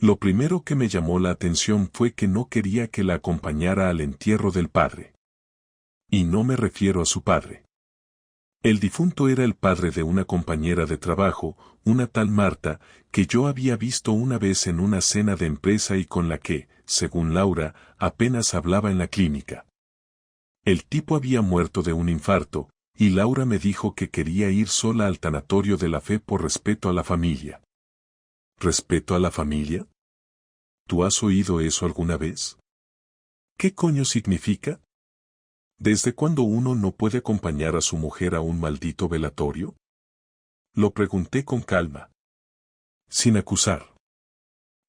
Lo primero que me llamó la atención fue que no quería que la acompañara al entierro del padre. Y no me refiero a su padre. El difunto era el padre de una compañera de trabajo, una tal Marta, que yo había visto una vez en una cena de empresa y con la que, según Laura, apenas hablaba en la clínica. El tipo había muerto de un infarto, y Laura me dijo que quería ir sola al tanatorio de la fe por respeto a la familia. ¿Respeto a la familia? ¿Tú has oído eso alguna vez? ¿Qué coño significa? ¿Desde cuándo uno no puede acompañar a su mujer a un maldito velatorio? Lo pregunté con calma. Sin acusar.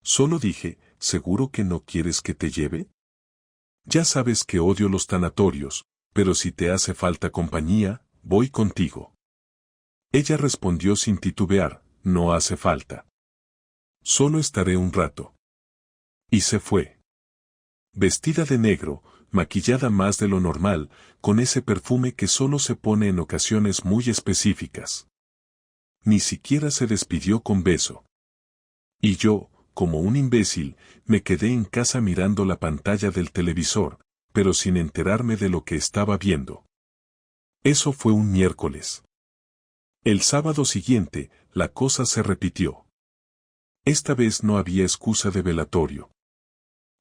Solo dije, ¿seguro que no quieres que te lleve? Ya sabes que odio los tanatorios, pero si te hace falta compañía, voy contigo. Ella respondió sin titubear, no hace falta. Solo estaré un rato. Y se fue. Vestida de negro, maquillada más de lo normal, con ese perfume que solo se pone en ocasiones muy específicas. Ni siquiera se despidió con beso. Y yo, como un imbécil, me quedé en casa mirando la pantalla del televisor, pero sin enterarme de lo que estaba viendo. Eso fue un miércoles. El sábado siguiente, la cosa se repitió. Esta vez no había excusa de velatorio.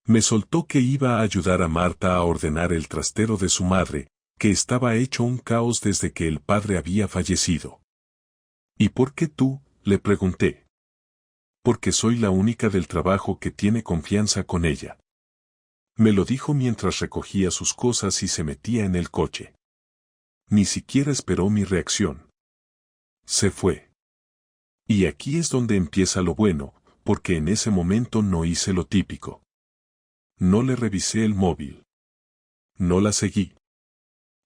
Me soltó que iba a ayudar a Marta a ordenar el trastero de su madre, que estaba hecho un caos desde que el padre había fallecido. ¿Y por qué tú?, le pregunté. Porque soy la única del trabajo que tiene confianza con ella. Me lo dijo mientras recogía sus cosas y se metía en el coche. Ni siquiera esperó mi reacción. Se fue. Y aquí es donde empieza lo bueno, porque en ese momento no hice lo típico. No le revisé el móvil. No la seguí.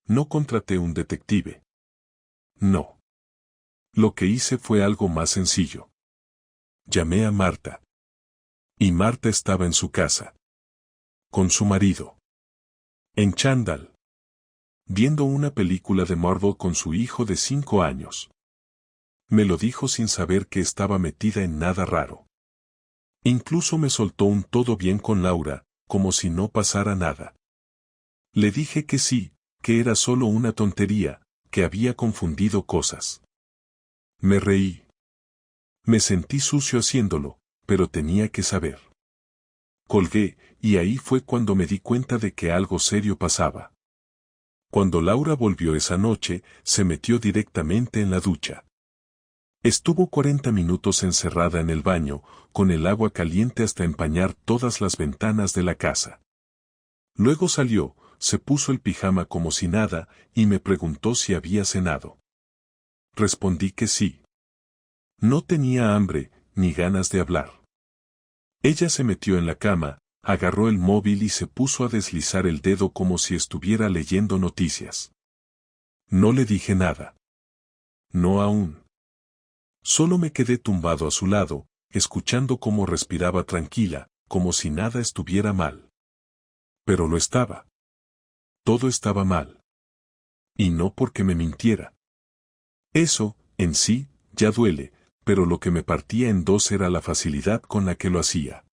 No contraté un detective. No. Lo que hice fue algo más sencillo. Llamé a Marta. Y Marta estaba en su casa. Con su marido. En chándal. Viendo una película de Marvel con su hijo de 5 años. Me lo dijo sin saber que estaba metida en nada raro. Incluso me soltó un todo bien con Laura, como si no pasara nada. Le dije que sí, que era solo una tontería, que había confundido cosas. Me reí. Me sentí sucio haciéndolo, pero tenía que saber. Colgué, y ahí fue cuando me di cuenta de que algo serio pasaba. Cuando Laura volvió esa noche, se metió directamente en la ducha. Estuvo 40 minutos encerrada en el baño, con el agua caliente hasta empañar todas las ventanas de la casa. Luego salió, se puso el pijama como si nada, y me preguntó si había cenado. Respondí que sí. No tenía hambre, ni ganas de hablar. Ella se metió en la cama, agarró el móvil y se puso a deslizar el dedo como si estuviera leyendo noticias. No le dije nada. No aún. Solo me quedé tumbado a su lado, escuchando cómo respiraba tranquila, como si nada estuviera mal. Pero lo estaba. Todo estaba mal. Y no porque me mintiera. Eso, en sí, ya duele, pero lo que me partía en dos era la facilidad con la que lo hacía.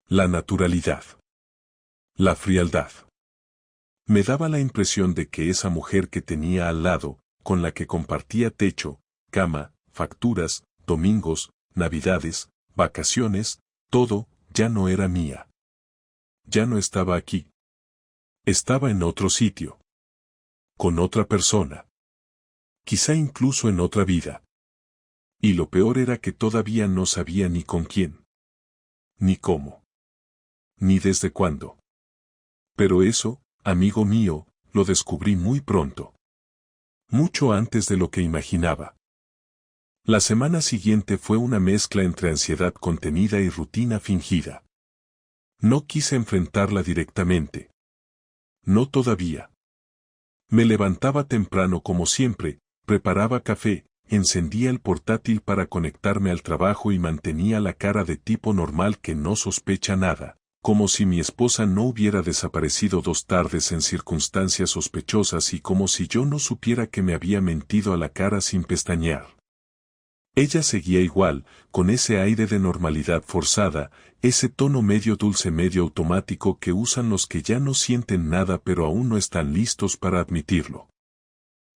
La naturalidad. La frialdad. Me daba la impresión de que esa mujer que tenía al lado, con la que compartía techo, cama, facturas, domingos, navidades, vacaciones, todo, ya no era mía. Ya no estaba aquí. Estaba en otro sitio. Con otra persona. Quizá incluso en otra vida. Y lo peor era que todavía no sabía ni con quién. Ni cómo. Ni desde cuándo. Pero eso, amigo mío, lo descubrí muy pronto. Mucho antes de lo que imaginaba. La semana siguiente fue una mezcla entre ansiedad contenida y rutina fingida. No quise enfrentarla directamente. No todavía. Me levantaba temprano como siempre, preparaba café, encendía el portátil para conectarme al trabajo y mantenía la cara de tipo normal que no sospecha nada, como si mi esposa no hubiera desaparecido 2 tardes en circunstancias sospechosas y como si yo no supiera que me había mentido a la cara sin pestañear. Ella seguía igual, con ese aire de normalidad forzada, ese tono medio dulce medio automático que usan los que ya no sienten nada pero aún no están listos para admitirlo.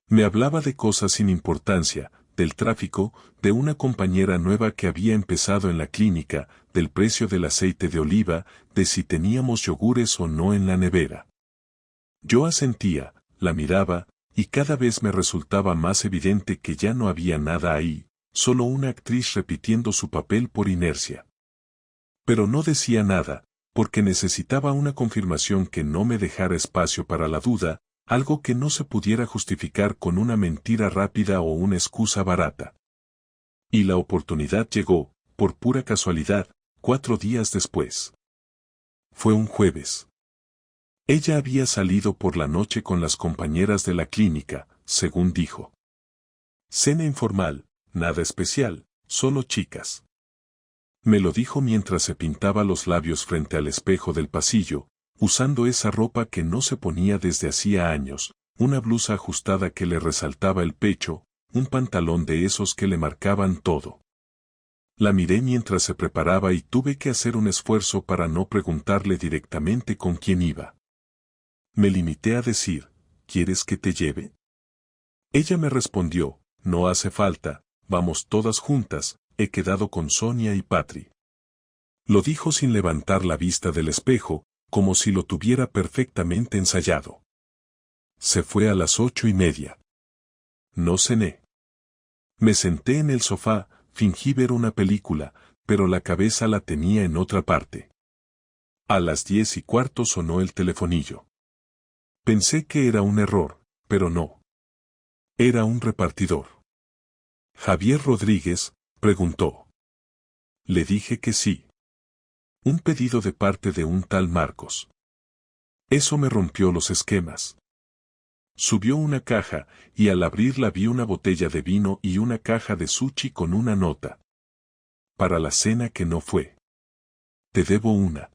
Me hablaba de cosas sin importancia, del tráfico, de una compañera nueva que había empezado en la clínica, del precio del aceite de oliva, de si teníamos yogures o no en la nevera. Yo asentía, la miraba, y cada vez me resultaba más evidente que ya no había nada ahí, solo una actriz repitiendo su papel por inercia. Pero no decía nada, porque necesitaba una confirmación que no me dejara espacio para la duda, algo que no se pudiera justificar con una mentira rápida o una excusa barata. Y la oportunidad llegó, por pura casualidad, 4 días después. Fue un jueves. Ella había salido por la noche con las compañeras de la clínica, según dijo. Cena informal, nada especial, solo chicas. Me lo dijo mientras se pintaba los labios frente al espejo del pasillo, usando esa ropa que no se ponía desde hacía años, una blusa ajustada que le resaltaba el pecho, un pantalón de esos que le marcaban todo. La miré mientras se preparaba y tuve que hacer un esfuerzo para no preguntarle directamente con quién iba. Me limité a decir, ¿quieres que te lleve? Ella me respondió, no hace falta, vamos todas juntas, he quedado con Sonia y Patri. Lo dijo sin levantar la vista del espejo, como si lo tuviera perfectamente ensayado. Se fue a las 8:30. No cené. Me senté en el sofá, fingí ver una película, pero la cabeza la tenía en otra parte. A las 10:15 sonó el telefonillo. Pensé que era un error, pero no. Era un repartidor. Javier Rodríguez, preguntó. Le dije que sí. Un pedido de parte de un tal Marcos. Eso me rompió los esquemas. Subió una caja, y al abrirla vi una botella de vino y una caja de sushi con una nota. Para la cena que no fue. Te debo una.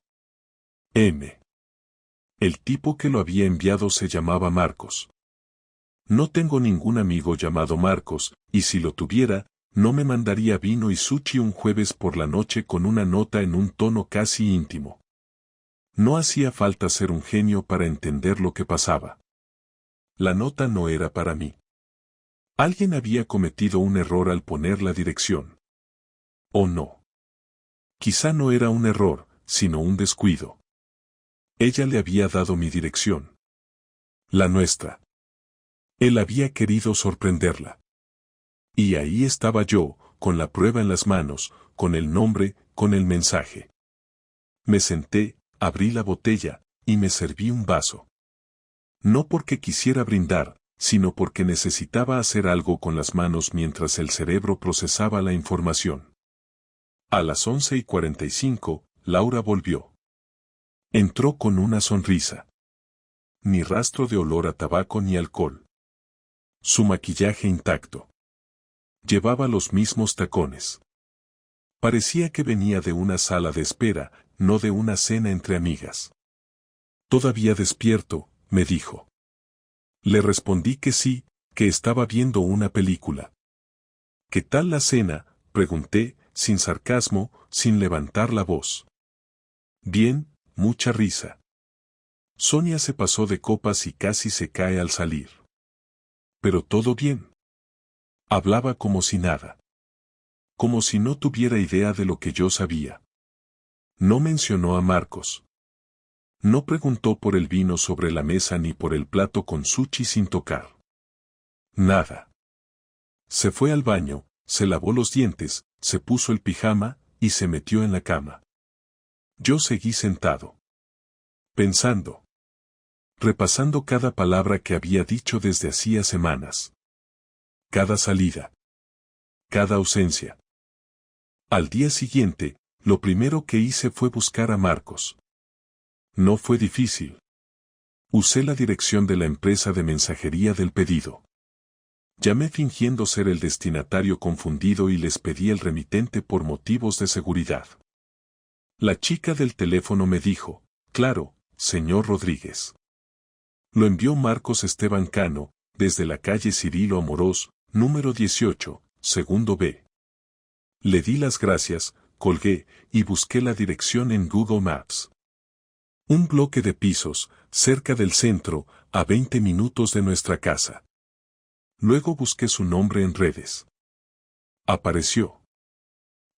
M. El tipo que lo había enviado se llamaba Marcos. No tengo ningún amigo llamado Marcos, y si lo tuviera, no me mandaría vino y sushi un jueves por la noche con una nota en un tono casi íntimo. No hacía falta ser un genio para entender lo que pasaba. La nota no era para mí. Alguien había cometido un error al poner la dirección. ¿O no? Quizá no era un error, sino un descuido. Ella le había dado mi dirección. La nuestra. Él había querido sorprenderla. Y ahí estaba yo, con la prueba en las manos, con el nombre, con el mensaje. Me senté, abrí la botella, y me serví un vaso. No porque quisiera brindar, sino porque necesitaba hacer algo con las manos mientras el cerebro procesaba la información. A las 11:45, Laura volvió. Entró con una sonrisa. Ni rastro de olor a tabaco ni alcohol. Su maquillaje intacto. Llevaba los mismos tacones. Parecía que venía de una sala de espera, no de una cena entre amigas. Todavía despierto, me dijo. Le respondí que sí, que estaba viendo una película. ¿Qué tal la cena?, pregunté, sin sarcasmo, sin levantar la voz. Bien, mucha risa. Sonia se pasó de copas y casi se cae al salir. Pero todo bien. Hablaba como si nada. Como si no tuviera idea de lo que yo sabía. No mencionó a Marcos. No preguntó por el vino sobre la mesa ni por el plato con sushi sin tocar. Nada. Se fue al baño, se lavó los dientes, se puso el pijama, y se metió en la cama. Yo seguí sentado. Pensando. Repasando cada palabra que había dicho desde hacía semanas. Cada salida. Cada ausencia. Al día siguiente, lo primero que hice fue buscar a Marcos. No fue difícil. Usé la dirección de la empresa de mensajería del pedido. Llamé fingiendo ser el destinatario confundido y les pedí el remitente por motivos de seguridad. La chica del teléfono me dijo, claro, señor Rodríguez. Lo envió Marcos Esteban Cano, desde la calle Cirilo Amorós, número 18, segundo B. Le di las gracias, colgué, y busqué la dirección en Google Maps. Un bloque de pisos, cerca del centro, a 20 minutos de nuestra casa. Luego busqué su nombre en redes. Apareció.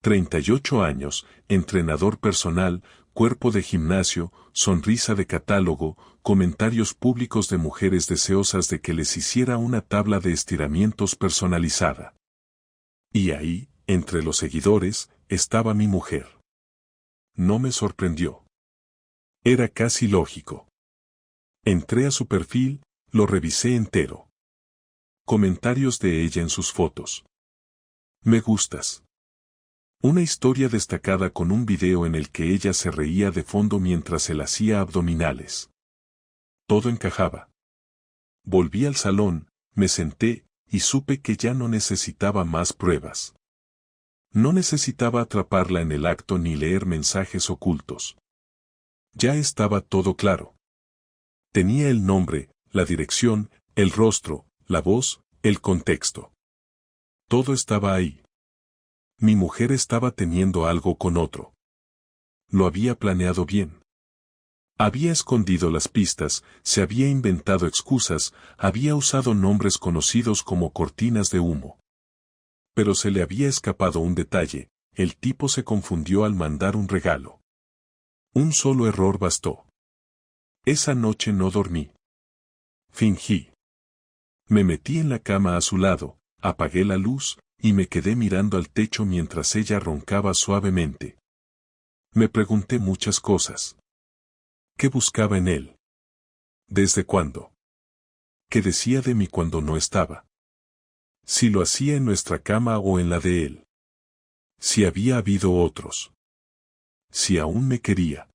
38 años, entrenador personal, cuerpo de gimnasio, sonrisa de catálogo, comentarios públicos de mujeres deseosas de que les hiciera una tabla de estiramientos personalizada. Y ahí, entre los seguidores, estaba mi mujer. No me sorprendió. Era casi lógico. Entré a su perfil, lo revisé entero. Comentarios de ella en sus fotos. Me gustas. Una historia destacada con un video en el que ella se reía de fondo mientras él hacía abdominales. Todo encajaba. Volví al salón, me senté, y supe que ya no necesitaba más pruebas. No necesitaba atraparla en el acto ni leer mensajes ocultos. Ya estaba todo claro. Tenía el nombre, la dirección, el rostro, la voz, el contexto. Todo estaba ahí. Mi mujer estaba teniendo algo con otro. Lo había planeado bien. Había escondido las pistas, se había inventado excusas, había usado nombres conocidos como cortinas de humo. Pero se le había escapado un detalle, el tipo se confundió al mandar un regalo. Un solo error bastó. Esa noche no dormí. Fingí. Me metí en la cama a su lado, apagué la luz, y me quedé mirando al techo mientras ella roncaba suavemente. Me pregunté muchas cosas. ¿Qué buscaba en él? ¿Desde cuándo? ¿Qué decía de mí cuando no estaba? Si lo hacía en nuestra cama o en la de él. Si había habido otros. Si aún me quería.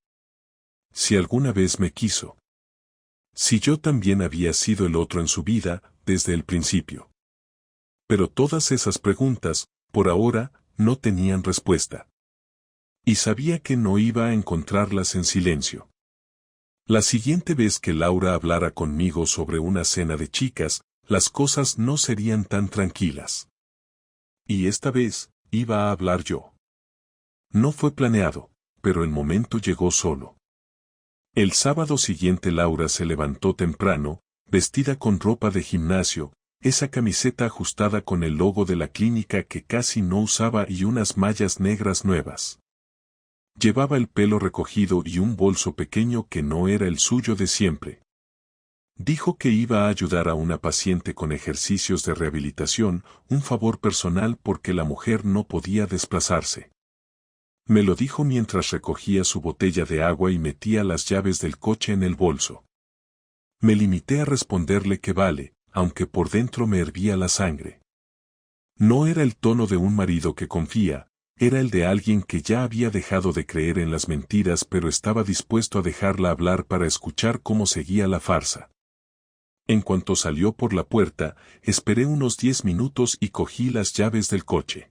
Si alguna vez me quiso. Si yo también había sido el otro en su vida, desde el principio. Pero todas esas preguntas, por ahora, no tenían respuesta. Y sabía que no iba a encontrarlas en silencio. La siguiente vez que Laura hablara conmigo sobre una cena de chicas, las cosas no serían tan tranquilas. Y esta vez, iba a hablar yo. No fue planeado, pero el momento llegó solo. El sábado siguiente Laura se levantó temprano, vestida con ropa de gimnasio, esa camiseta ajustada con el logo de la clínica que casi no usaba y unas mallas negras nuevas. Llevaba el pelo recogido y un bolso pequeño que no era el suyo de siempre. Dijo que iba a ayudar a una paciente con ejercicios de rehabilitación, un favor personal porque la mujer no podía desplazarse. Me lo dijo mientras recogía su botella de agua y metía las llaves del coche en el bolso. Me limité a responderle que vale, aunque por dentro me hervía la sangre. No era el tono de un marido que confía, era el de alguien que ya había dejado de creer en las mentiras pero estaba dispuesto a dejarla hablar para escuchar cómo seguía la farsa. En cuanto salió por la puerta, esperé unos 10 minutos y cogí las llaves del coche.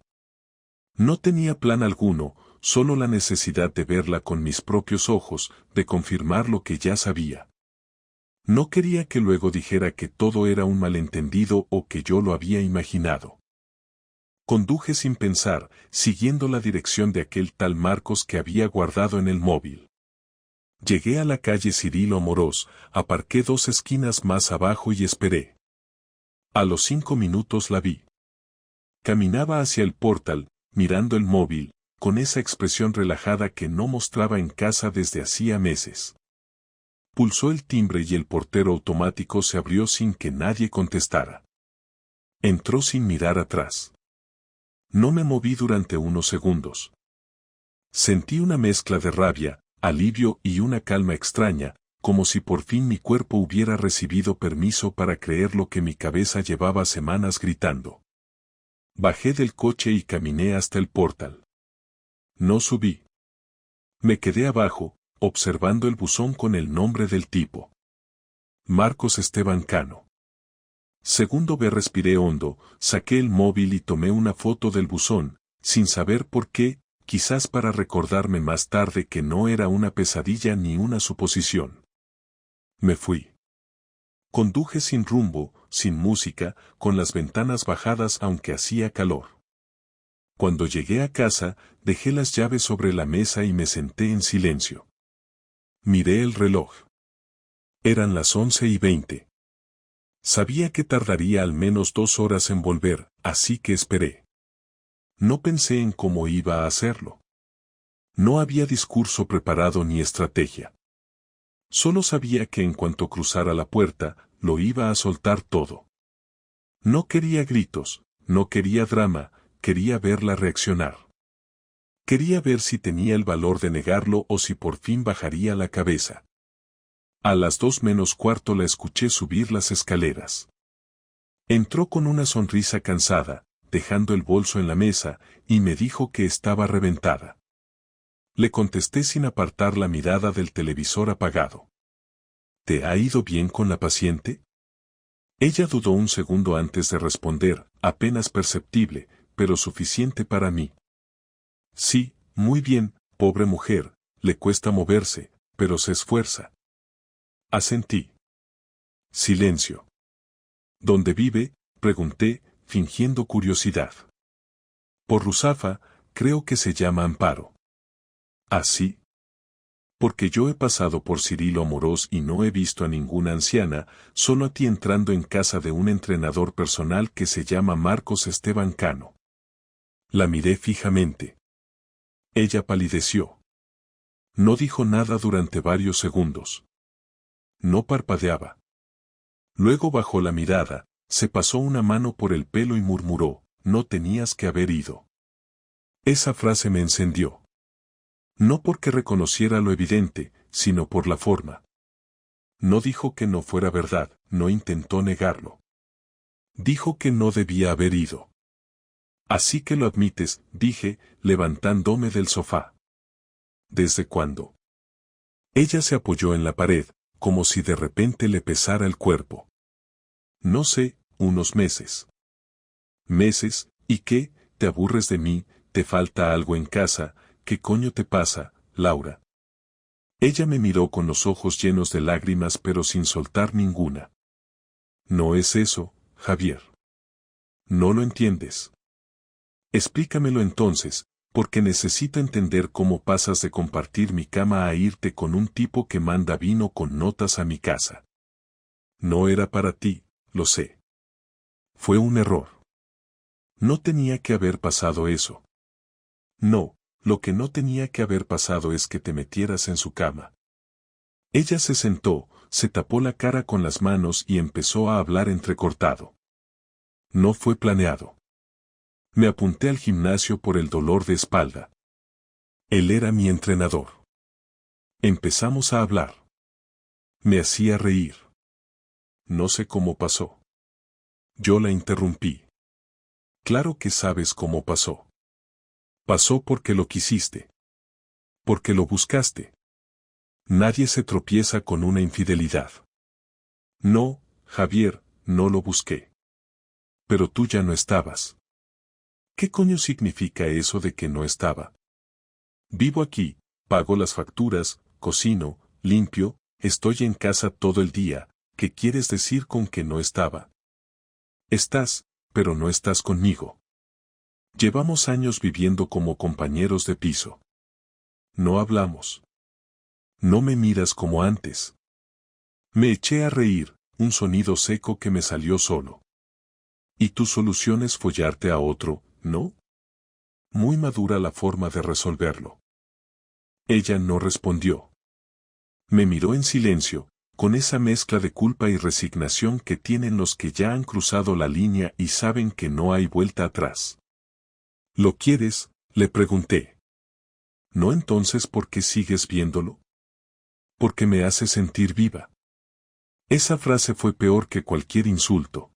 No tenía plan alguno, solo la necesidad de verla con mis propios ojos, de confirmar lo que ya sabía. No quería que luego dijera que todo era un malentendido o que yo lo había imaginado. Conduje sin pensar, siguiendo la dirección de aquel tal Marcos que había guardado en el móvil. Llegué a la calle Cirilo Amorós, aparqué 2 esquinas más abajo y esperé. A los 5 minutos la vi. Caminaba hacia el portal, mirando el móvil, con esa expresión relajada que no mostraba en casa desde hacía meses. Pulsó el timbre y el portero automático se abrió sin que nadie contestara. Entró sin mirar atrás. No me moví durante unos segundos. Sentí una mezcla de rabia, alivio y una calma extraña, como si por fin mi cuerpo hubiera recibido permiso para creer lo que mi cabeza llevaba semanas gritando. Bajé del coche y caminé hasta el portal. No subí. Me quedé abajo, observando el buzón con el nombre del tipo. Marcos Esteban Cano. Segundo B respiré hondo, saqué el móvil y tomé una foto del buzón, sin saber por qué, quizás para recordarme más tarde que no era una pesadilla ni una suposición. Me fui. Conduje sin rumbo, sin música, con las ventanas bajadas aunque hacía calor. Cuando llegué a casa, dejé las llaves sobre la mesa y me senté en silencio. Miré el reloj. Eran las 11:20. Sabía que tardaría al menos 2 horas en volver, así que esperé. No pensé en cómo iba a hacerlo. No había discurso preparado ni estrategia. Solo sabía que en cuanto cruzara la puerta, lo iba a soltar todo. No quería gritos, no quería drama, quería verla reaccionar. Quería ver si tenía el valor de negarlo o si por fin bajaría la cabeza. A las 2:45 la escuché subir las escaleras. Entró con una sonrisa cansada, dejando el bolso en la mesa, y me dijo que estaba reventada. Le contesté sin apartar la mirada del televisor apagado. ¿Te ha ido bien con la paciente? Ella dudó un segundo antes de responder, apenas perceptible, pero suficiente para mí. Sí, muy bien, pobre mujer, le cuesta moverse, pero se esfuerza. Asentí. Silencio. ¿Dónde vive?, pregunté, fingiendo curiosidad. Por Ruzafa, creo que se llama Amparo. ¿Ah, sí? Porque yo he pasado por Cirilo Amorós y no he visto a ninguna anciana, solo a ti entrando en casa de un entrenador personal que se llama Marcos Esteban Cano. La miré fijamente. Ella palideció. No dijo nada durante varios segundos. No parpadeaba. Luego bajó la mirada, se pasó una mano por el pelo y murmuró, no tenías que haber ido. Esa frase me encendió. No porque reconociera lo evidente, sino por la forma. No dijo que no fuera verdad, no intentó negarlo. Dijo que no debía haber ido. Así que lo admites, dije, levantándome del sofá. ¿Desde cuándo? Ella se apoyó en la pared, como si de repente le pesara el cuerpo. No sé, unos meses. ¿Meses? ¿Y qué? ¿Te aburres de mí? ¿Te falta algo en casa? ¿Qué coño te pasa, Laura? Ella me miró con los ojos llenos de lágrimas pero sin soltar ninguna. No es eso, Javier. No lo entiendes. Explícamelo entonces, porque necesito entender cómo pasas de compartir mi cama a irte con un tipo que manda vino con notas a mi casa. No era para ti, lo sé. Fue un error. No tenía que haber pasado eso. No, lo que no tenía que haber pasado es que te metieras en su cama. Ella se sentó, se tapó la cara con las manos y empezó a hablar entrecortado. No fue planeado. Me apunté al gimnasio por el dolor de espalda. Él era mi entrenador. Empezamos a hablar. Me hacía reír. No sé cómo pasó. Yo la interrumpí. Claro que sabes cómo pasó. Pasó porque lo quisiste. Porque lo buscaste. Nadie se tropieza con una infidelidad. No, Javier, no lo busqué. Pero tú ya no estabas. ¿Qué coño significa eso de que no estaba? Vivo aquí, pago las facturas, cocino, limpio, estoy en casa todo el día. ¿Qué quieres decir con que no estaba? Estás, pero no estás conmigo. Llevamos años viviendo como compañeros de piso. No hablamos. No me miras como antes. Me eché a reír, un sonido seco que me salió solo. Y tu solución es follarte a otro, ¿no? Muy madura la forma de resolverlo. Ella no respondió. Me miró en silencio, con esa mezcla de culpa y resignación que tienen los que ya han cruzado la línea y saben que no hay vuelta atrás. ¿Lo quieres?, le pregunté. ¿No entonces por qué sigues viéndolo? Porque me hace sentir viva. Esa frase fue peor que cualquier insulto.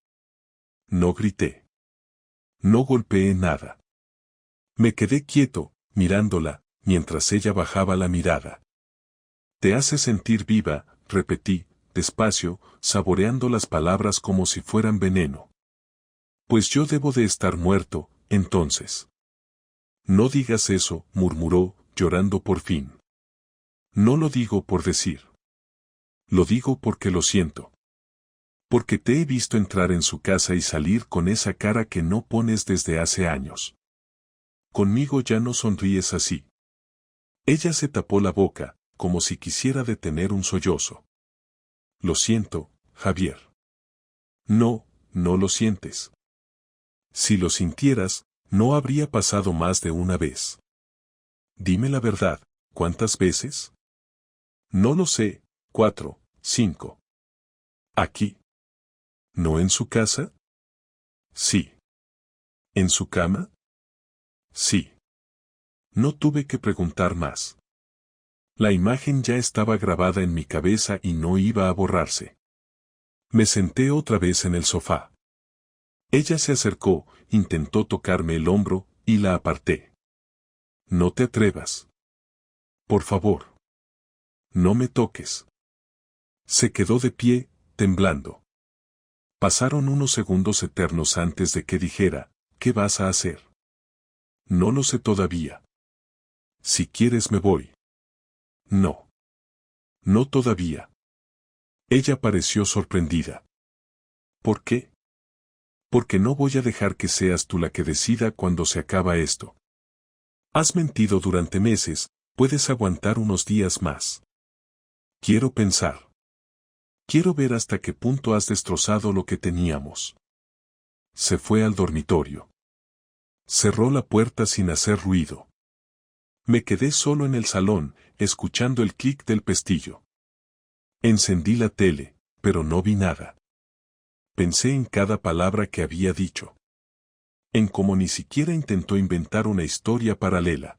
No grité. No golpeé nada. Me quedé quieto, mirándola, mientras ella bajaba la mirada. Te hace sentir viva, repetí, despacio, saboreando las palabras como si fueran veneno. Pues yo debo de estar muerto, entonces. No digas eso, murmuró, llorando por fin. No lo digo por decir. Lo digo porque lo siento. Porque te he visto entrar en su casa y salir con esa cara que no pones desde hace años. Conmigo ya no sonríes así. Ella se tapó la boca, como si quisiera detener un sollozo. Lo siento, Javier. No, no lo sientes. Si lo sintieras, no habría pasado más de una vez. Dime la verdad, ¿cuántas veces? No lo sé, 4, 5. ¿Aquí? ¿No en su casa? Sí. ¿En su cama? Sí. No tuve que preguntar más. La imagen ya estaba grabada en mi cabeza y no iba a borrarse. Me senté otra vez en el sofá. Ella se acercó, intentó tocarme el hombro, y la aparté. No te atrevas. Por favor. No me toques. Se quedó de pie, temblando. Pasaron unos segundos eternos antes de que dijera, ¿qué vas a hacer? No lo sé todavía. Si quieres me voy. No. No todavía. Ella pareció sorprendida. ¿Por qué? Porque no voy a dejar que seas tú la que decida cuando se acaba esto. Has mentido durante meses, puedes aguantar unos días más. Quiero pensar. Quiero ver hasta qué punto has destrozado lo que teníamos. Se fue al dormitorio. Cerró la puerta sin hacer ruido. Me quedé solo en el salón, escuchando el clic del pestillo. Encendí la tele, pero no vi nada. Pensé en cada palabra que había dicho. En cómo ni siquiera intentó inventar una historia paralela.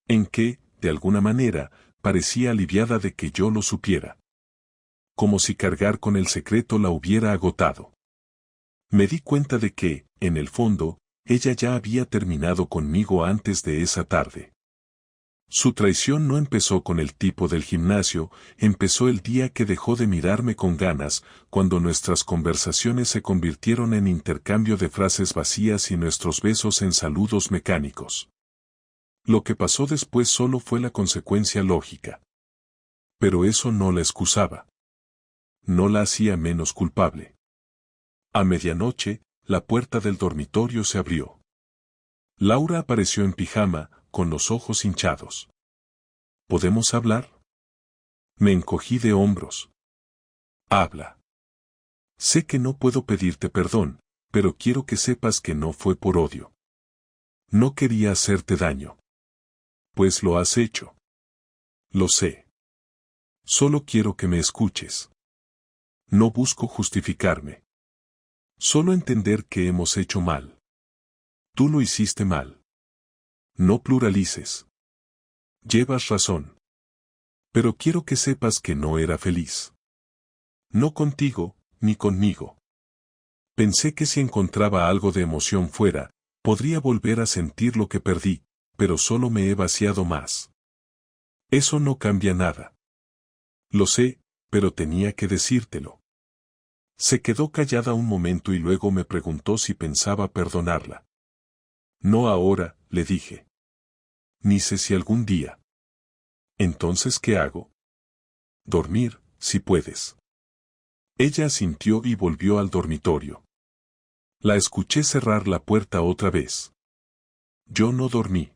En que, de alguna manera, parecía aliviada de que yo lo supiera. Como si cargar con el secreto la hubiera agotado. Me di cuenta de que, en el fondo, ella ya había terminado conmigo antes de esa tarde. Su traición no empezó con el tipo del gimnasio, empezó el día que dejó de mirarme con ganas, cuando nuestras conversaciones se convirtieron en intercambio de frases vacías y nuestros besos en saludos mecánicos. Lo que pasó después solo fue la consecuencia lógica. Pero eso no la excusaba. No la hacía menos culpable. A medianoche, la puerta del dormitorio se abrió. Laura apareció en pijama, con los ojos hinchados. ¿Podemos hablar? Me encogí de hombros. Habla. Sé que no puedo pedirte perdón, pero quiero que sepas que no fue por odio. No quería hacerte daño. Pues lo has hecho. Lo sé. Solo quiero que me escuches. No busco justificarme. Solo entender que hemos hecho mal. Tú lo hiciste mal. No pluralices. Llevas razón. Pero quiero que sepas que no era feliz. No contigo, ni conmigo. Pensé que si encontraba algo de emoción fuera, podría volver a sentir lo que perdí, pero solo me he vaciado más. Eso no cambia nada. Lo sé, pero tenía que decírtelo. Se quedó callada un momento y luego me preguntó si pensaba perdonarla. No ahora, le dije. Ni sé si algún día. ¿Entonces qué hago? Dormir, si puedes. Ella asintió y volvió al dormitorio. La escuché cerrar la puerta otra vez. Yo no dormí.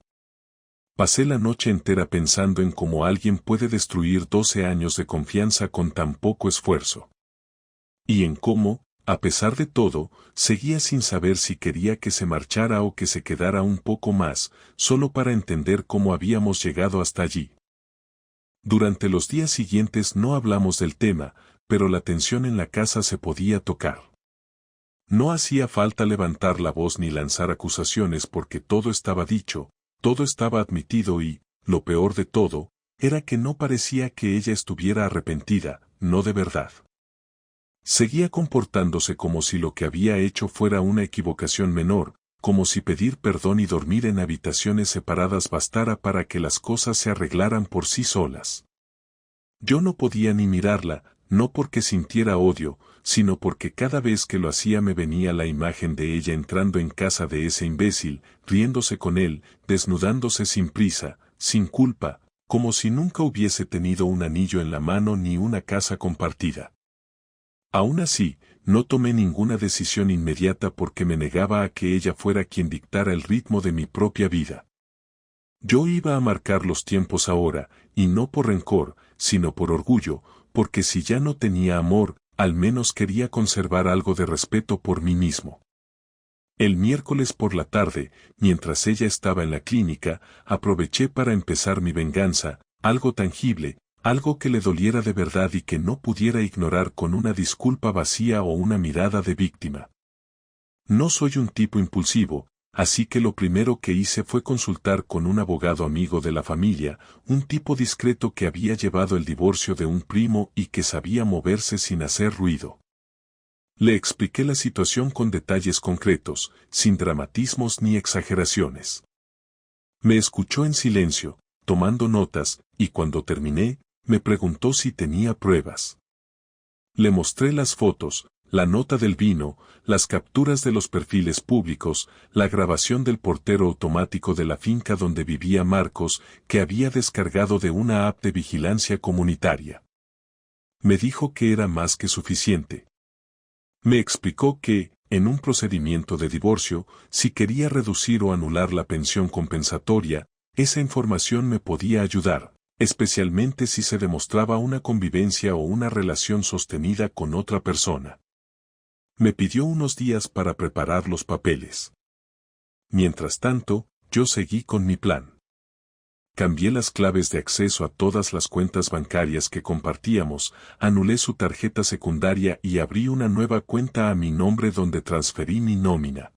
Pasé la noche entera pensando en cómo alguien puede destruir 12 años de confianza con tan poco esfuerzo. Y en cómo, a pesar de todo, seguía sin saber si quería que se marchara o que se quedara un poco más, solo para entender cómo habíamos llegado hasta allí. Durante los días siguientes no hablamos del tema, pero la tensión en la casa se podía tocar. No hacía falta levantar la voz ni lanzar acusaciones porque todo estaba dicho, todo estaba admitido y, lo peor de todo, era que no parecía que ella estuviera arrepentida, no de verdad. Seguía comportándose como si lo que había hecho fuera una equivocación menor, como si pedir perdón y dormir en habitaciones separadas bastara para que las cosas se arreglaran por sí solas. Yo no podía ni mirarla, no porque sintiera odio, sino porque cada vez que lo hacía me venía la imagen de ella entrando en casa de ese imbécil, riéndose con él, desnudándose sin prisa, sin culpa, como si nunca hubiese tenido un anillo en la mano ni una casa compartida. Aún así, no tomé ninguna decisión inmediata porque me negaba a que ella fuera quien dictara el ritmo de mi propia vida. Yo iba a marcar los tiempos ahora, y no por rencor, sino por orgullo, porque si ya no tenía amor, al menos quería conservar algo de respeto por mí mismo. El miércoles por la tarde, mientras ella estaba en la clínica, aproveché para empezar mi venganza, algo tangible, algo que le doliera de verdad y que no pudiera ignorar con una disculpa vacía o una mirada de víctima. No soy un tipo impulsivo, así que lo primero que hice fue consultar con un abogado amigo de la familia, un tipo discreto que había llevado el divorcio de un primo y que sabía moverse sin hacer ruido. Le expliqué la situación con detalles concretos, sin dramatismos ni exageraciones. Me escuchó en silencio, tomando notas, y cuando terminé, me preguntó si tenía pruebas. Le mostré las fotos, la nota del vino, las capturas de los perfiles públicos, la grabación del portero automático de la finca donde vivía Marcos, que había descargado de una app de vigilancia comunitaria. Me dijo que era más que suficiente. Me explicó que, en un procedimiento de divorcio, si quería reducir o anular la pensión compensatoria, esa información me podía ayudar, especialmente si se demostraba una convivencia o una relación sostenida con otra persona. Me pidió unos días para preparar los papeles. Mientras tanto, yo seguí con mi plan. Cambié las claves de acceso a todas las cuentas bancarias que compartíamos, anulé su tarjeta secundaria y abrí una nueva cuenta a mi nombre donde transferí mi nómina.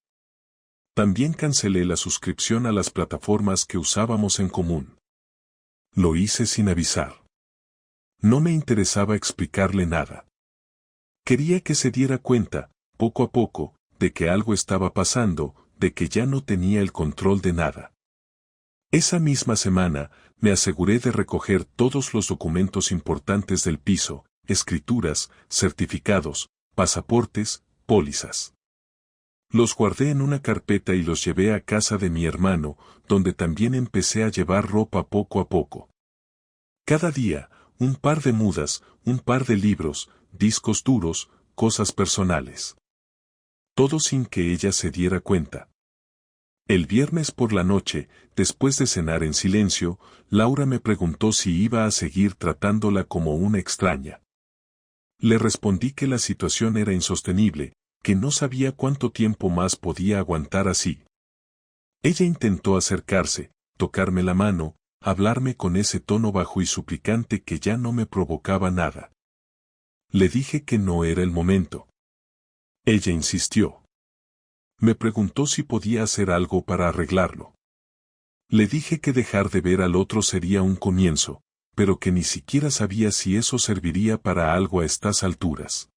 También cancelé la suscripción a las plataformas que usábamos en común. Lo hice sin avisar. No me interesaba explicarle nada. Quería que se diera cuenta, poco a poco, de que algo estaba pasando, de que ya no tenía el control de nada. Esa misma semana, me aseguré de recoger todos los documentos importantes del piso, escrituras, certificados, pasaportes, pólizas. Los guardé en una carpeta y los llevé a casa de mi hermano, donde también empecé a llevar ropa poco a poco. Cada día, un par de mudas, un par de libros, discos duros, cosas personales. Todo sin que ella se diera cuenta. El viernes por la noche, después de cenar en silencio, Laura me preguntó si iba a seguir tratándola como una extraña. Le respondí que la situación era insostenible, que no sabía cuánto tiempo más podía aguantar así. Ella intentó acercarse, tocarme la mano, hablarme con ese tono bajo y suplicante que ya no me provocaba nada. Le dije que no era el momento. Ella insistió. Me preguntó si podía hacer algo para arreglarlo. Le dije que dejar de ver al otro sería un comienzo, pero que ni siquiera sabía si eso serviría para algo a estas alturas.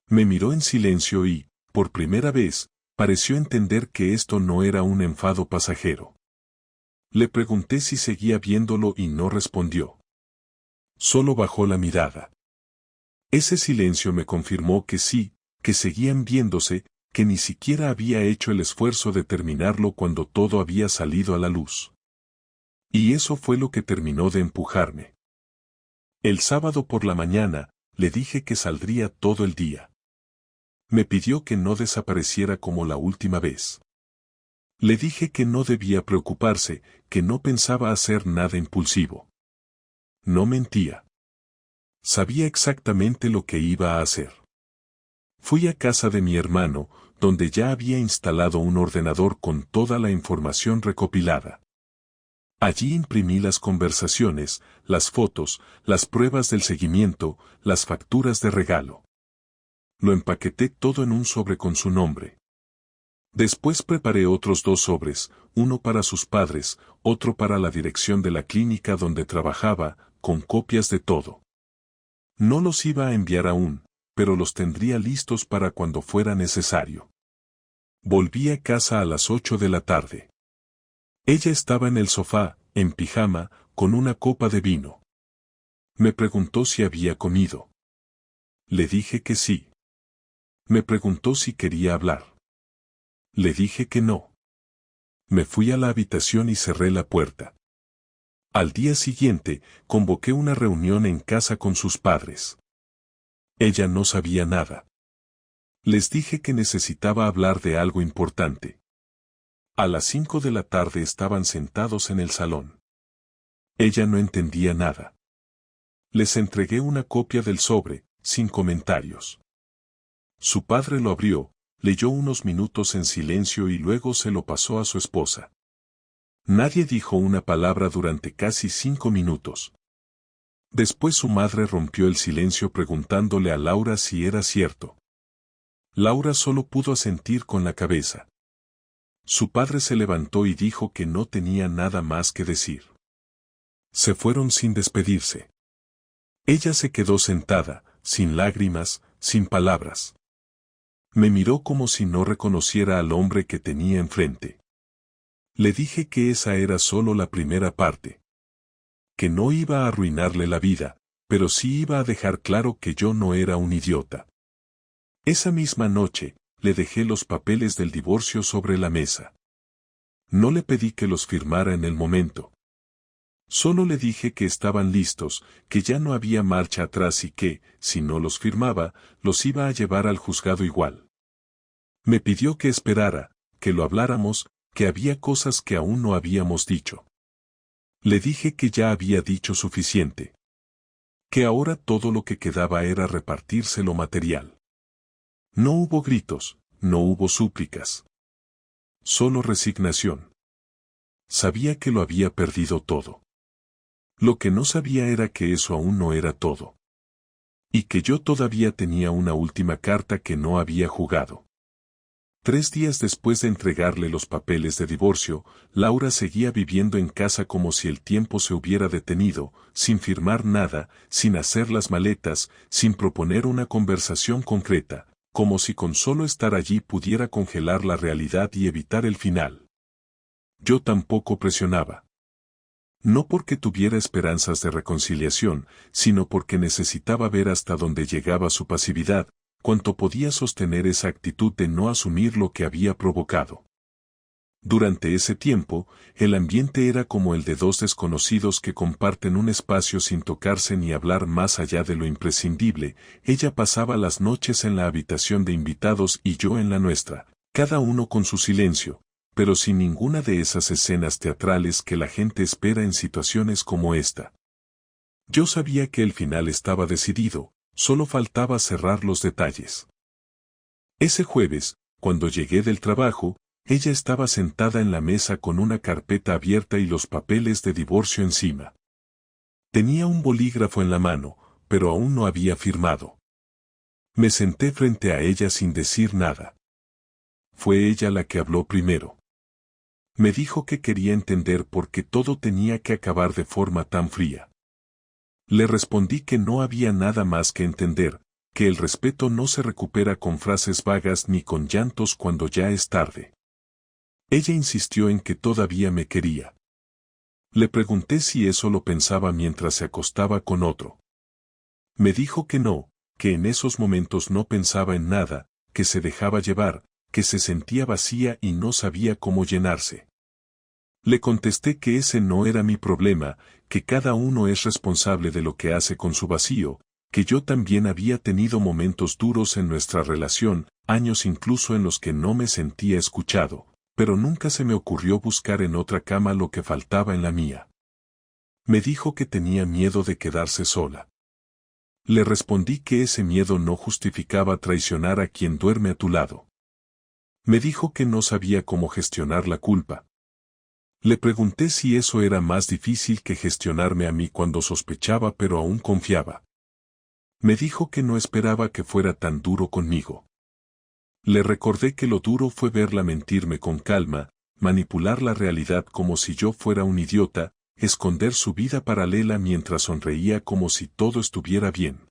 Me miró en silencio y, por primera vez, pareció entender que esto no era un enfado pasajero. Le pregunté si seguía viéndolo y no respondió. Solo bajó la mirada. Ese silencio me confirmó que sí, que seguían viéndose, que ni siquiera había hecho el esfuerzo de terminarlo cuando todo había salido a la luz. Y eso fue lo que terminó de empujarme. El sábado por la mañana, le dije que saldría todo el día. Me pidió que no desapareciera como la última vez. Le dije que no debía preocuparse, que no pensaba hacer nada impulsivo. No mentía. Sabía exactamente lo que iba a hacer. Fui a casa de mi hermano, donde ya había instalado un ordenador con toda la información recopilada. Allí imprimí las conversaciones, las fotos, las pruebas del seguimiento, las facturas de regalo. Lo empaqueté todo en un sobre con su nombre. Después preparé otros 2 sobres, uno para sus padres, otro para la dirección de la clínica donde trabajaba, con copias de todo. No los iba a enviar aún, pero los tendría listos para cuando fuera necesario. Volví a casa a las 8 de la tarde. Ella estaba en el sofá, en pijama, con una copa de vino. Me preguntó si había comido. Le dije que sí. Me preguntó si quería hablar. Le dije que no. Me fui a la habitación y cerré la puerta. Al día siguiente, convoqué una reunión en casa con sus padres. Ella no sabía nada. Les dije que necesitaba hablar de algo importante. A las 5 de la tarde estaban sentados en el salón. Ella no entendía nada. Les entregué una copia del sobre, sin comentarios. Su padre lo abrió, leyó unos minutos en silencio y luego se lo pasó a su esposa. Nadie dijo una palabra durante casi 5 minutos. Después su madre rompió el silencio preguntándole a Laura si era cierto. Laura solo pudo asentir con la cabeza. Su padre se levantó y dijo que no tenía nada más que decir. Se fueron sin despedirse. Ella se quedó sentada, sin lágrimas, sin palabras. Me miró como si no reconociera al hombre que tenía enfrente. Le dije que esa era solo la primera parte. Que no iba a arruinarle la vida, pero sí iba a dejar claro que yo no era un idiota. Esa misma noche, le dejé los papeles del divorcio sobre la mesa. No le pedí que los firmara en el momento. Solo le dije que estaban listos, que ya no había marcha atrás y que, si no los firmaba, los iba a llevar al juzgado igual. Me pidió que esperara, que lo habláramos, que había cosas que aún no habíamos dicho. Le dije que ya había dicho suficiente. Que ahora todo lo que quedaba era repartirse lo material. No hubo gritos, no hubo súplicas. Solo resignación. Sabía que lo había perdido todo. Lo que no sabía era que eso aún no era todo. Y que yo todavía tenía una última carta que no había jugado. 3 días después de entregarle los papeles de divorcio, Laura seguía viviendo en casa como si el tiempo se hubiera detenido, sin firmar nada, sin hacer las maletas, sin proponer una conversación concreta, como si con solo estar allí pudiera congelar la realidad y evitar el final. Yo tampoco presionaba. No porque tuviera esperanzas de reconciliación, sino porque necesitaba ver hasta dónde llegaba su pasividad, cuánto podía sostener esa actitud de no asumir lo que había provocado. Durante ese tiempo, el ambiente era como el de dos desconocidos que comparten un espacio sin tocarse ni hablar más allá de lo imprescindible. Ella pasaba las noches en la habitación de invitados y yo en la nuestra, cada uno con su silencio, pero sin ninguna de esas escenas teatrales que la gente espera en situaciones como esta. Yo sabía que el final estaba decidido, solo faltaba cerrar los detalles. Ese jueves, cuando llegué del trabajo, ella estaba sentada en la mesa con una carpeta abierta y los papeles de divorcio encima. Tenía un bolígrafo en la mano, pero aún no había firmado. Me senté frente a ella sin decir nada. Fue ella la que habló primero. Me dijo que quería entender por qué todo tenía que acabar de forma tan fría. Le respondí que no había nada más que entender, que el respeto no se recupera con frases vagas ni con llantos cuando ya es tarde. Ella insistió en que todavía me quería. Le pregunté si eso lo pensaba mientras se acostaba con otro. Me dijo que no, que en esos momentos no pensaba en nada, que se dejaba llevar, que se sentía vacía y no sabía cómo llenarse. Le contesté que ese no era mi problema, que cada uno es responsable de lo que hace con su vacío, que yo también había tenido momentos duros en nuestra relación, años incluso en los que no me sentía escuchado, pero nunca se me ocurrió buscar en otra cama lo que faltaba en la mía. Me dijo que tenía miedo de quedarse sola. Le respondí que ese miedo no justificaba traicionar a quien duerme a tu lado. Me dijo que no sabía cómo gestionar la culpa. Le pregunté si eso era más difícil que gestionarme a mí cuando sospechaba pero aún confiaba. Me dijo que no esperaba que fuera tan duro conmigo. Le recordé que lo duro fue verla mentirme con calma, manipular la realidad como si yo fuera un idiota, esconder su vida paralela mientras sonreía como si todo estuviera bien.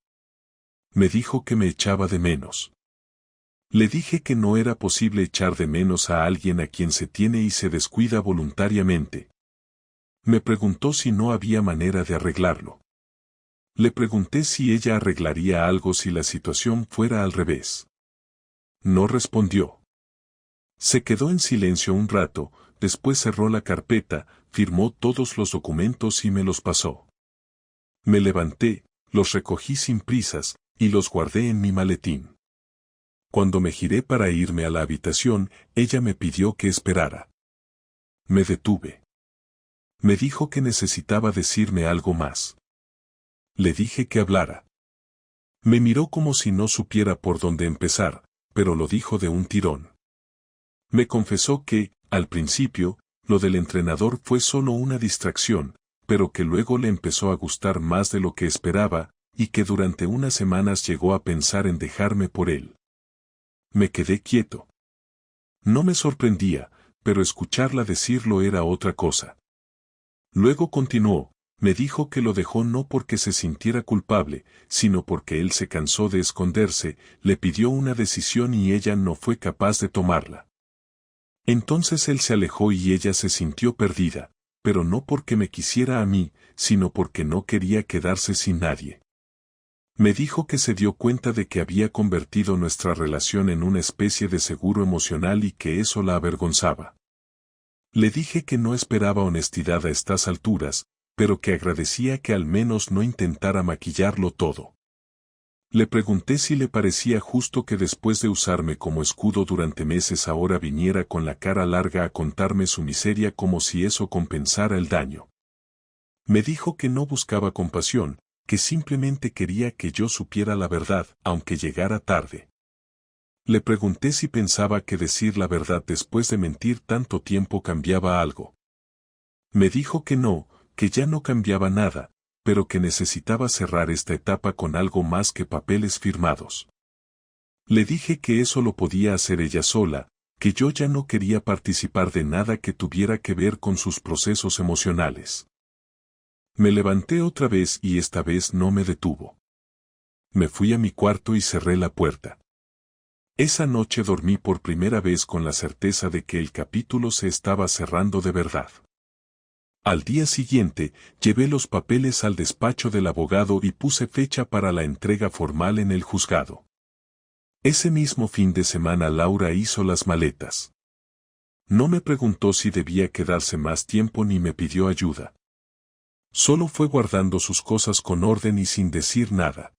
Me dijo que me echaba de menos. Le dije que no era posible echar de menos a alguien a quien se tiene y se descuida voluntariamente. Me preguntó si no había manera de arreglarlo. Le pregunté si ella arreglaría algo si la situación fuera al revés. No respondió. Se quedó en silencio un rato, después cerró la carpeta, firmó todos los documentos y me los pasó. Me levanté, los recogí sin prisas, y los guardé en mi maletín. Cuando me giré para irme a la habitación, ella me pidió que esperara. Me detuve. Me dijo que necesitaba decirme algo más. Le dije que hablara. Me miró como si no supiera por dónde empezar, pero lo dijo de un tirón. Me confesó que, al principio, lo del entrenador fue solo una distracción, pero que luego le empezó a gustar más de lo que esperaba, y que durante unas semanas llegó a pensar en dejarme por él. Me quedé quieto. No me sorprendía, pero escucharla decirlo era otra cosa. Luego continuó, me dijo que lo dejó no porque se sintiera culpable, sino porque él se cansó de esconderse, le pidió una decisión y ella no fue capaz de tomarla. Entonces él se alejó y ella se sintió perdida, pero no porque me quisiera a mí, sino porque no quería quedarse sin nadie. Me dijo que se dio cuenta de que había convertido nuestra relación en una especie de seguro emocional y que eso la avergonzaba. Le dije que no esperaba honestidad a estas alturas, pero que agradecía que al menos no intentara maquillarlo todo. Le pregunté si le parecía justo que después de usarme como escudo durante meses ahora viniera con la cara larga a contarme su miseria como si eso compensara el daño. Me dijo que no buscaba compasión, que simplemente quería que yo supiera la verdad, aunque llegara tarde. Le pregunté si pensaba que decir la verdad después de mentir tanto tiempo cambiaba algo. Me dijo que no, que ya no cambiaba nada, pero que necesitaba cerrar esta etapa con algo más que papeles firmados. Le dije que eso lo podía hacer ella sola, que yo ya no quería participar de nada que tuviera que ver con sus procesos emocionales. Me levanté otra vez y esta vez no me detuvo. Me fui a mi cuarto y cerré la puerta. Esa noche dormí por primera vez con la certeza de que el capítulo se estaba cerrando de verdad. Al día siguiente, llevé los papeles al despacho del abogado y puse fecha para la entrega formal en el juzgado. Ese mismo fin de semana Laura hizo las maletas. No me preguntó si debía quedarse más tiempo ni me pidió ayuda. Solo fue guardando sus cosas con orden y sin decir nada.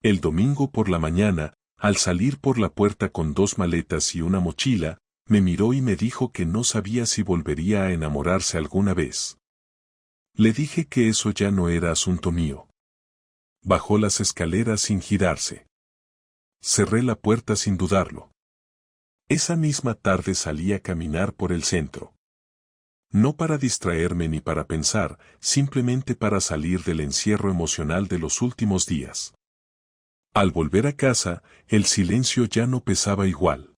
El domingo por la mañana, al salir por la puerta con 2 maletas y una mochila, me miró y me dijo que no sabía si volvería a enamorarse alguna vez. Le dije que eso ya no era asunto mío. Bajó las escaleras sin girarse. Cerré la puerta sin dudarlo. Esa misma tarde salí a caminar por el centro. No para distraerme ni para pensar, simplemente para salir del encierro emocional de los últimos días. Al volver a casa, el silencio ya no pesaba igual.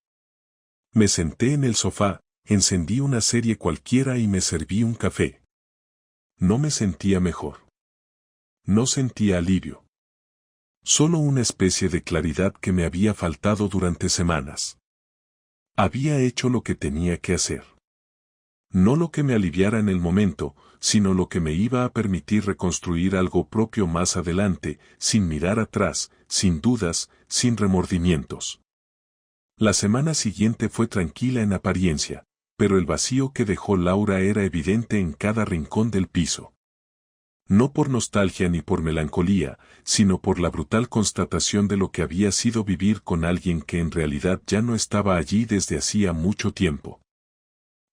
Me senté en el sofá, encendí una serie cualquiera y me serví un café. No me sentía mejor. No sentía alivio. Solo una especie de claridad que me había faltado durante semanas. Había hecho lo que tenía que hacer. No lo que me aliviara en el momento, sino lo que me iba a permitir reconstruir algo propio más adelante, sin mirar atrás, sin dudas, sin remordimientos. La semana siguiente fue tranquila en apariencia, pero el vacío que dejó Laura era evidente en cada rincón del piso. No por nostalgia ni por melancolía, sino por la brutal constatación de lo que había sido vivir con alguien que en realidad ya no estaba allí desde hacía mucho tiempo.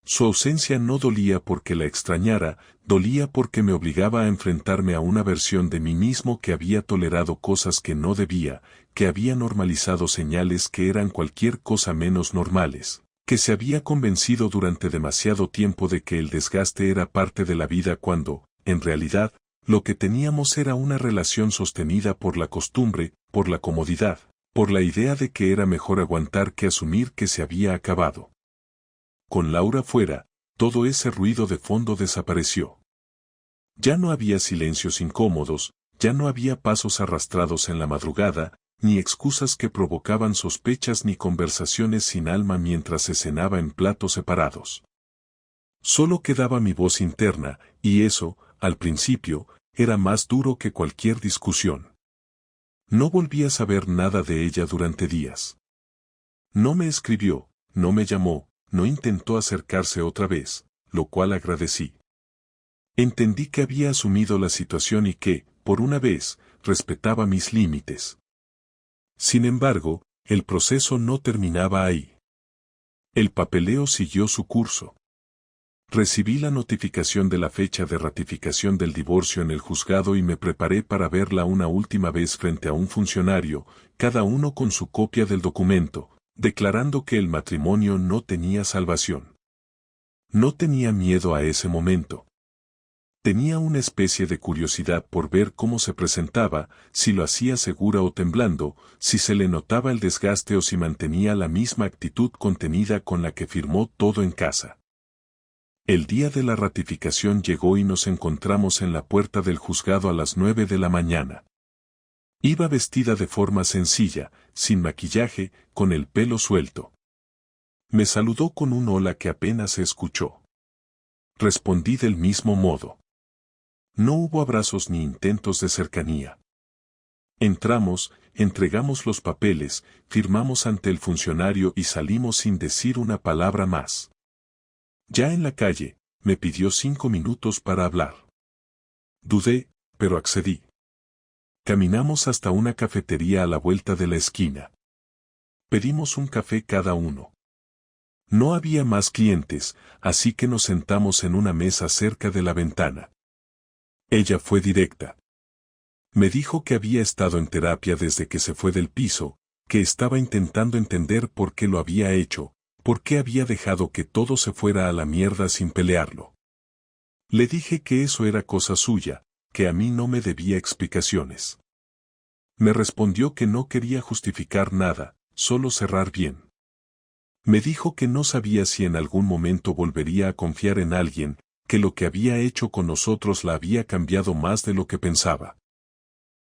Su ausencia no dolía porque la extrañara, dolía porque me obligaba a enfrentarme a una versión de mí mismo que había tolerado cosas que no debía, que había normalizado señales que eran cualquier cosa menos normales, que se había convencido durante demasiado tiempo de que el desgaste era parte de la vida cuando, en realidad, lo que teníamos era una relación sostenida por la costumbre, por la comodidad, por la idea de que era mejor aguantar que asumir que se había acabado. Con Laura fuera, todo ese ruido de fondo desapareció. Ya no había silencios incómodos, ya no había pasos arrastrados en la madrugada, ni excusas que provocaban sospechas ni conversaciones sin alma mientras se cenaba en platos separados. Solo quedaba mi voz interna, y eso, al principio, era más duro que cualquier discusión. No volví a saber nada de ella durante días. No me escribió, no me llamó, no intentó acercarse otra vez, lo cual agradecí. Entendí que había asumido la situación y que, por una vez, respetaba mis límites. Sin embargo, el proceso no terminaba ahí. El papeleo siguió su curso. Recibí la notificación de la fecha de ratificación del divorcio en el juzgado y me preparé para verla una última vez frente a un funcionario, cada uno con su copia del documento, declarando que el matrimonio no tenía salvación. No tenía miedo a ese momento. Tenía una especie de curiosidad por ver cómo se presentaba, si lo hacía segura o temblando, si se le notaba el desgaste o si mantenía la misma actitud contenida con la que firmó todo en casa. El día de la ratificación llegó y nos encontramos en la puerta del juzgado a las 9 de la mañana. Iba vestida de forma sencilla, sin maquillaje, con el pelo suelto. Me saludó con un hola que apenas se escuchó. Respondí del mismo modo. No hubo abrazos ni intentos de cercanía. Entramos, entregamos los papeles, firmamos ante el funcionario y salimos sin decir una palabra más. Ya en la calle, me pidió 5 minutos para hablar. Dudé, pero accedí. Caminamos hasta una cafetería a la vuelta de la esquina. Pedimos un café cada uno. No había más clientes, así que nos sentamos en una mesa cerca de la ventana. Ella fue directa. Me dijo que había estado en terapia desde que se fue del piso, que estaba intentando entender por qué lo había hecho, por qué había dejado que todo se fuera a la mierda sin pelearlo. Le dije que eso era cosa suya, que a mí no me debía explicaciones. Me respondió que no quería justificar nada, solo cerrar bien. Me dijo que no sabía si en algún momento volvería a confiar en alguien, que lo que había hecho con nosotros la había cambiado más de lo que pensaba.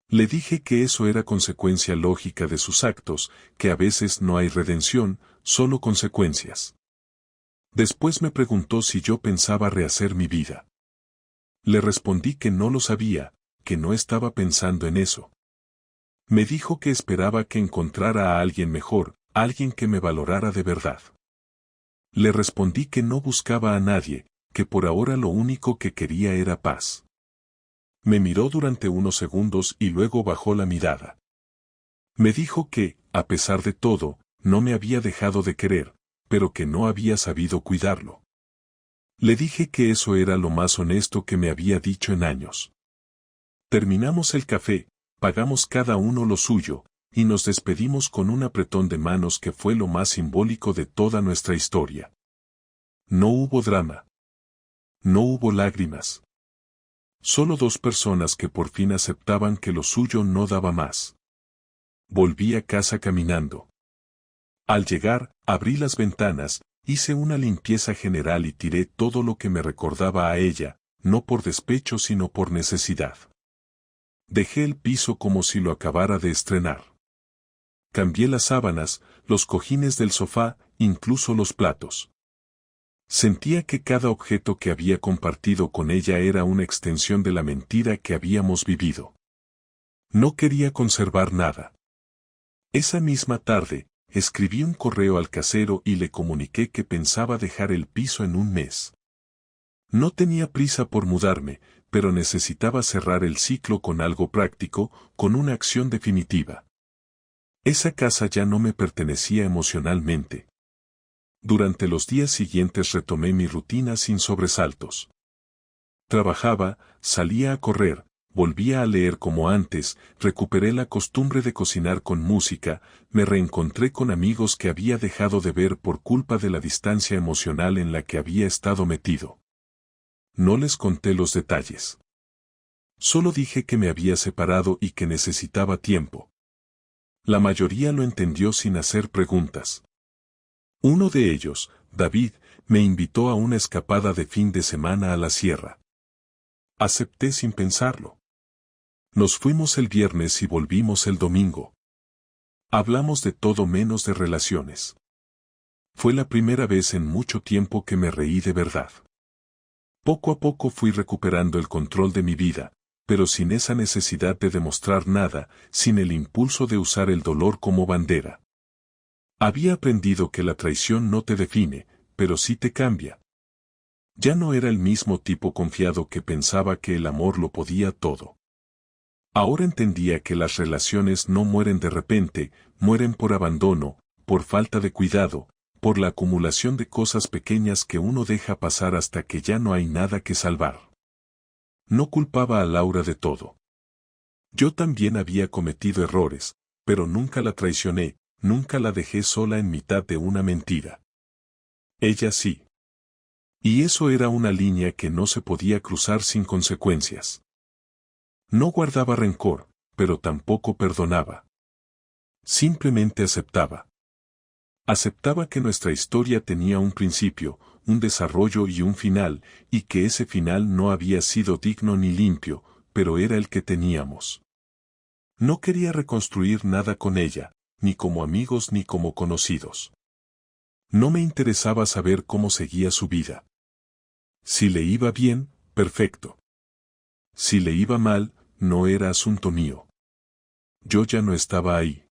Le dije que eso era consecuencia lógica de sus actos, que a veces no hay redención, solo consecuencias. Después me preguntó si yo pensaba rehacer mi vida. Le respondí que no lo sabía, que no estaba pensando en eso. Me dijo que esperaba que encontrara a alguien mejor, alguien que me valorara de verdad. Le respondí que no buscaba a nadie, que por ahora lo único que quería era paz. Me miró durante unos segundos y luego bajó la mirada. Me dijo que, a pesar de todo, no me había dejado de querer, pero que no había sabido cuidarlo. Le dije que eso era lo más honesto que me había dicho en años. Terminamos el café, pagamos cada uno lo suyo, y nos despedimos con un apretón de manos que fue lo más simbólico de toda nuestra historia. No hubo drama. No hubo lágrimas. Solo 2 personas que por fin aceptaban que lo suyo no daba más. Volví a casa caminando. Al llegar, abrí las ventanas, hice una limpieza general y tiré todo lo que me recordaba a ella, no por despecho sino por necesidad. Dejé el piso como si lo acabara de estrenar. Cambié las sábanas, los cojines del sofá, incluso los platos. Sentía que cada objeto que había compartido con ella era una extensión de la mentira que habíamos vivido. No quería conservar nada. Esa misma tarde, escribí un correo al casero y le comuniqué que pensaba dejar el piso en un mes. No tenía prisa por mudarme, pero necesitaba cerrar el ciclo con algo práctico, con una acción definitiva. Esa casa ya no me pertenecía emocionalmente. Durante los días siguientes retomé mi rutina sin sobresaltos. Trabajaba, salía a correr, volvía a leer como antes, recuperé la costumbre de cocinar con música, me reencontré con amigos que había dejado de ver por culpa de la distancia emocional en la que había estado metido. No les conté los detalles. Solo dije que me había separado y que necesitaba tiempo. La mayoría lo entendió sin hacer preguntas. Uno de ellos, David, me invitó a una escapada de fin de semana a la sierra. Acepté sin pensarlo. Nos fuimos el viernes y volvimos el domingo. Hablamos de todo menos de relaciones. Fue la primera vez en mucho tiempo que me reí de verdad. Poco a poco fui recuperando el control de mi vida, pero sin esa necesidad de demostrar nada, sin el impulso de usar el dolor como bandera. Había aprendido que la traición no te define, pero sí te cambia. Ya no era el mismo tipo confiado que pensaba que el amor lo podía todo. Ahora entendía que las relaciones no mueren de repente, mueren por abandono, por falta de cuidado, por la acumulación de cosas pequeñas que uno deja pasar hasta que ya no hay nada que salvar. No culpaba a Laura de todo. Yo también había cometido errores, pero nunca la traicioné, nunca la dejé sola en mitad de una mentira. Ella sí. Y eso era una línea que no se podía cruzar sin consecuencias. No guardaba rencor, pero tampoco perdonaba. Simplemente aceptaba. Aceptaba que nuestra historia tenía un principio, un desarrollo y un final, y que ese final no había sido digno ni limpio, pero era el que teníamos. No quería reconstruir nada con ella, ni como amigos ni como conocidos. No me interesaba saber cómo seguía su vida. Si le iba bien, perfecto. Si le iba mal, no era asunto mío. Yo ya no estaba ahí.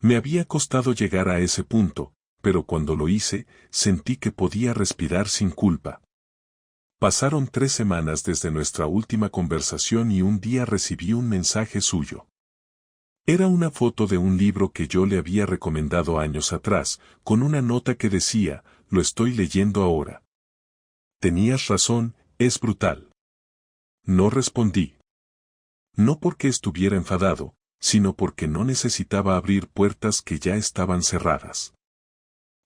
Me había costado llegar a ese punto, pero cuando lo hice, sentí que podía respirar sin culpa. Pasaron 3 semanas desde nuestra última conversación y un día recibí un mensaje suyo. Era una foto de un libro que yo le había recomendado años atrás, con una nota que decía, lo estoy leyendo ahora. Tenías razón, es brutal. No respondí. No porque estuviera enfadado, sino porque no necesitaba abrir puertas que ya estaban cerradas.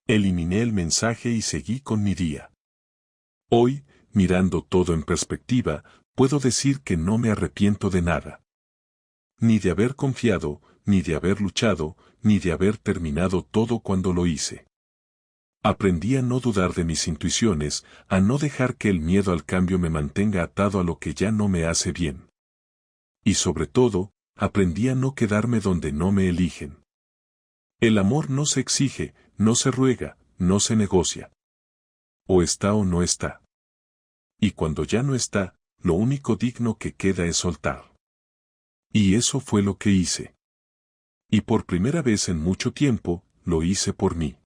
Eliminé el mensaje y seguí con mi día. Hoy, mirando todo en perspectiva, puedo decir que no me arrepiento de nada. Ni de haber confiado, ni de haber luchado, ni de haber terminado todo cuando lo hice. Aprendí a no dudar de mis intuiciones, a no dejar que el miedo al cambio me mantenga atado a lo que ya no me hace bien. Y sobre todo, aprendí a no quedarme donde no me eligen. El amor no se exige, no se ruega, no se negocia. O está o no está. Y cuando ya no está, lo único digno que queda es soltar. Y eso fue lo que hice. Y por primera vez en mucho tiempo, lo hice por mí.